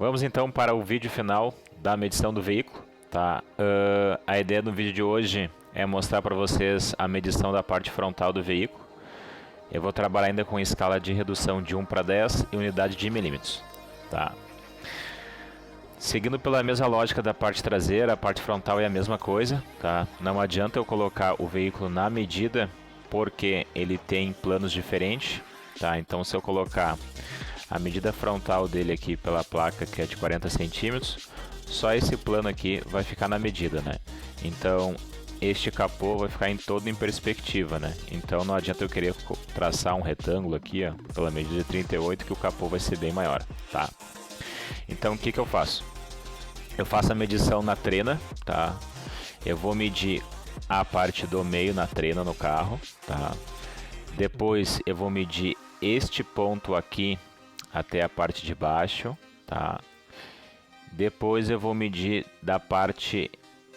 Vamos então para o vídeo final da medição do veículo, tá? A ideia do vídeo de hoje é mostrar para vocês a medição da parte frontal do veículo. Eu vou trabalhar ainda com escala de redução de 1 para 10 e unidade de milímetros, tá? Seguindo pela mesma lógica da parte traseira, a parte frontal é a mesma coisa, tá? Não adianta eu colocar o veículo na medida, porque ele tem planos diferentes, tá? Então se eu colocar a medida frontal dele aqui pela placa, que é de 40 centímetros, só esse plano aqui vai ficar na medida, né? Então este capô vai ficar todo em perspectiva, né? Então não adianta eu querer traçar um retângulo aqui, ó, pela medida de 38, que o capô vai ser bem maior, tá? Então o que eu faço? Eu faço a medição na trena, tá? Eu vou medir a parte do meio na trena no carro, tá? Depois eu vou medir este ponto aqui até a parte de baixo, tá? Depois eu vou medir da parte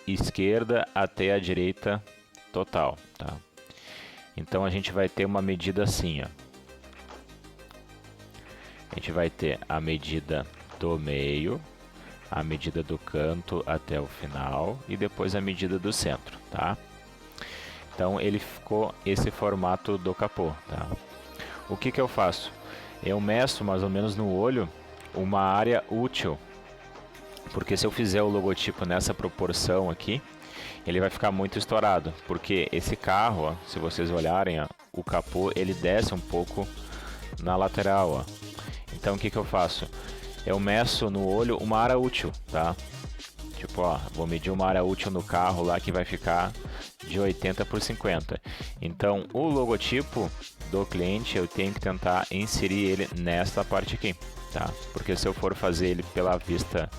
esquerda até a direita total, tá? Então a gente vai ter uma medida assim, ó. A gente vai ter a medida do meio, a medida do canto até o final e depois a medida do centro, tá? Então ele ficou esse formato do capô, tá? O que eu faço? Eu meço mais ou menos no olho uma área útil, porque se eu fizer o logotipo nessa proporção aqui, ele vai ficar muito estourado, porque esse carro, ó, se vocês olharem, ó, o capô ele desce um pouco na lateral, ó. Então o que eu faço? Eu meço no olho uma área útil, tá? Tipo, ó, vou medir uma área útil no carro lá que vai ficar de 80 por 50. Então o logotipo do cliente eu tenho que tentar inserir ele nesta parte aqui, tá? Porque se eu for fazer ele pela vista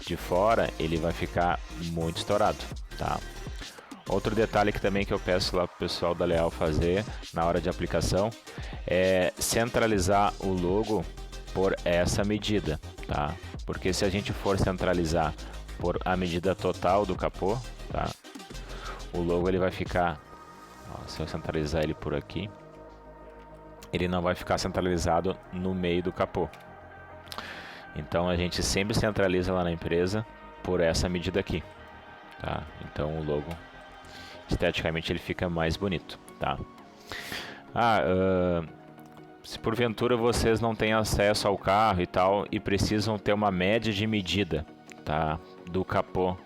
de fora, ele vai ficar muito estourado, tá? Outro detalhe que também que eu peço lá pro pessoal da Leal fazer na hora de aplicação é centralizar o logo por essa medida, tá? Porque se a gente for centralizar por a medida total do capô, tá? O logo ele vai ficar, ó, se eu centralizar ele por aqui, ele não vai ficar centralizado no meio do capô. Então a gente sempre centraliza lá na empresa por essa medida aqui, tá? Então o logo esteticamente ele fica mais bonito, tá? Se porventura vocês não têm acesso ao carro e tal e precisam ter uma média de medida, tá, do capô,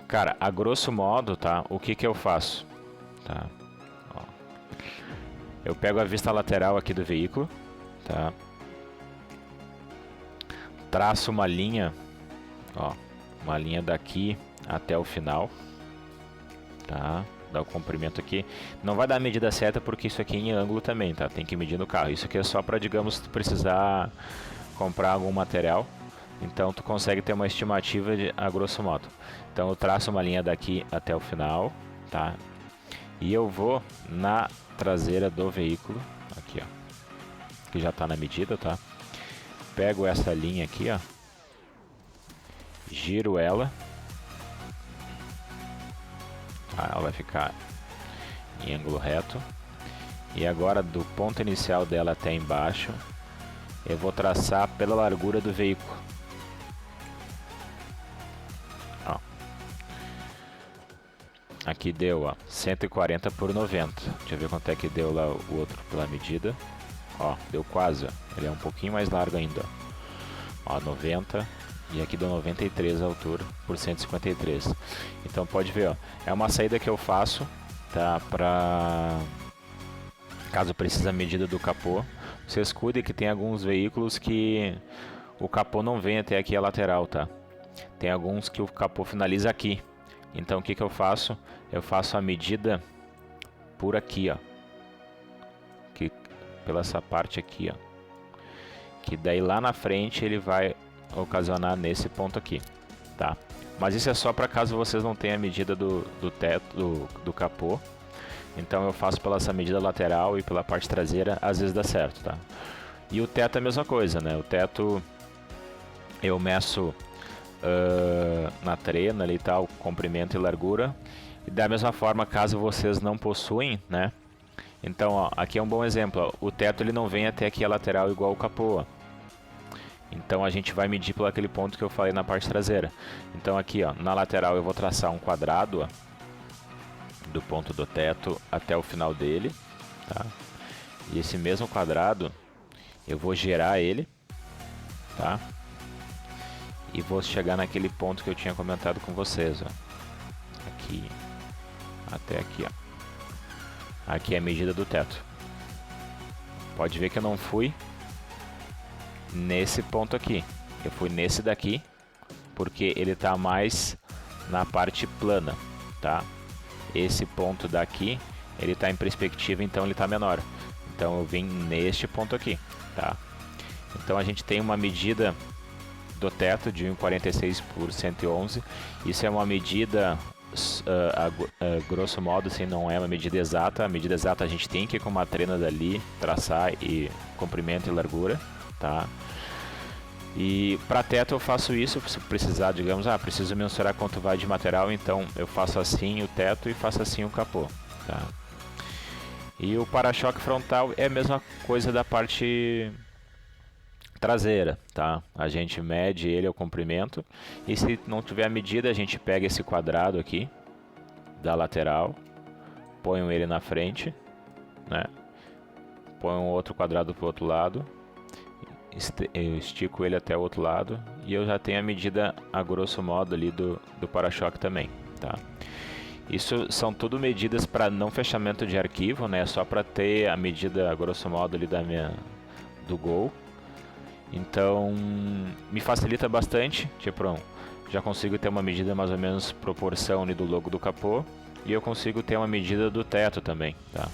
cara, a grosso modo, tá, o que eu faço, tá? Ó, eu pego a vista lateral aqui do veículo, tá? Traço uma linha, ó, uma linha daqui até o final, tá? Dá o comprimento aqui. Não vai dar a medida certa porque isso aqui é em ângulo também, tá? Tem que medir no carro. Isso aqui é só para, digamos, tu precisar comprar algum material. Então tu consegue ter uma estimativa a grosso modo. Então eu traço uma linha daqui até o final, tá? E eu vou na traseira do veículo, aqui, ó, que já está na medida, tá? Pego essa linha aqui, ó, giro ela, tá? Ela vai ficar em ângulo reto. E agora do ponto inicial dela até embaixo, eu vou traçar pela largura do veículo. Ó. Aqui deu, ó, 140 por 90. Deixa eu ver quanto é que deu lá o outro pela medida. Ó, deu quase, ó. Ele é um pouquinho mais largo ainda, ó. Ó, 90. E aqui deu 93 a altura por 153. Então pode ver, ó, é uma saída que eu faço, tá, pra caso precise a medida do capô. Vocês cuidem que tem alguns veículos que o capô não vem até aqui a lateral, tá? Tem alguns que o capô finaliza aqui. Então o que eu faço? Eu faço a medida por aqui, ó, que pela essa parte aqui, ó, que daí lá na frente ele vai ocasionar nesse ponto aqui, tá? Mas isso é só para caso vocês não tenham a medida do teto do capô. Então eu faço pela essa medida lateral e pela parte traseira, às vezes dá certo, tá? E o teto é a mesma coisa, né? O teto eu meço na trena ali e tal, comprimento e largura. E da mesma forma, caso vocês não possuem, né? Então, ó, aqui é um bom exemplo, ó. O teto ele não vem até aqui a lateral igual o capô, ó. Então a gente vai medir por aquele ponto que eu falei na parte traseira. Então aqui, ó, na lateral eu vou traçar um quadrado, ó, do ponto do teto até o final dele, tá? E esse mesmo quadrado eu vou gerar ele, tá? E vou chegar naquele ponto que eu tinha comentado com vocês, ó. Aqui até aqui, ó. Aqui é a medida do teto. Pode ver que eu não fui nesse ponto aqui. Eu fui nesse daqui, porque ele está mais na parte plana, tá? Esse ponto daqui, ele está em perspectiva, então ele está menor. Então eu vim neste ponto aqui, tá? Então a gente tem uma medida do teto de 1,46 por 111. Isso é uma medida, grosso modo, assim, não é uma medida exata. A medida exata a gente tem que ir com uma trena dali, traçar e comprimento e largura, tá? E para teto eu faço isso, se precisar, digamos, preciso mensurar quanto vai de material, então eu faço assim o teto e faço assim o capô, tá? E o para-choque frontal é a mesma coisa da parte traseira, tá? A gente mede ele ao comprimento e se não tiver a medida a gente pega esse quadrado aqui da lateral, põe ele na frente, né? Põe um outro quadrado pro outro lado, eu estico ele até o outro lado e eu já tenho a medida a grosso modo ali do para-choque também, tá? Isso são tudo medidas para não fechamento de arquivo, né? Só para ter a medida a grosso modo ali do Gol. Então me facilita bastante, tipo, já consigo ter uma medida mais ou menos proporção ali do logo do capô e eu consigo ter uma medida do teto também, tá?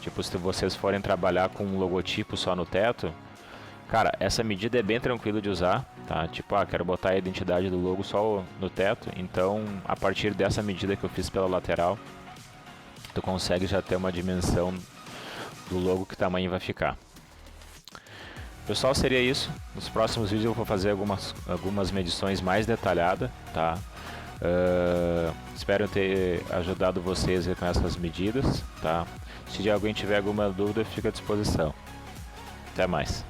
Tipo, se vocês forem trabalhar com um logotipo só no teto, cara, essa medida é bem tranquila de usar, tá? Tipo, quero botar a identidade do logo só no teto, então a partir dessa medida que eu fiz pela lateral, tu consegue já ter uma dimensão do logo que tamanho vai ficar. Pessoal, seria isso. Nos próximos vídeos eu vou fazer algumas medições mais detalhadas, tá? Espero ter ajudado vocês com essas medidas, tá? Se alguém tiver alguma dúvida, fica à disposição. Até mais.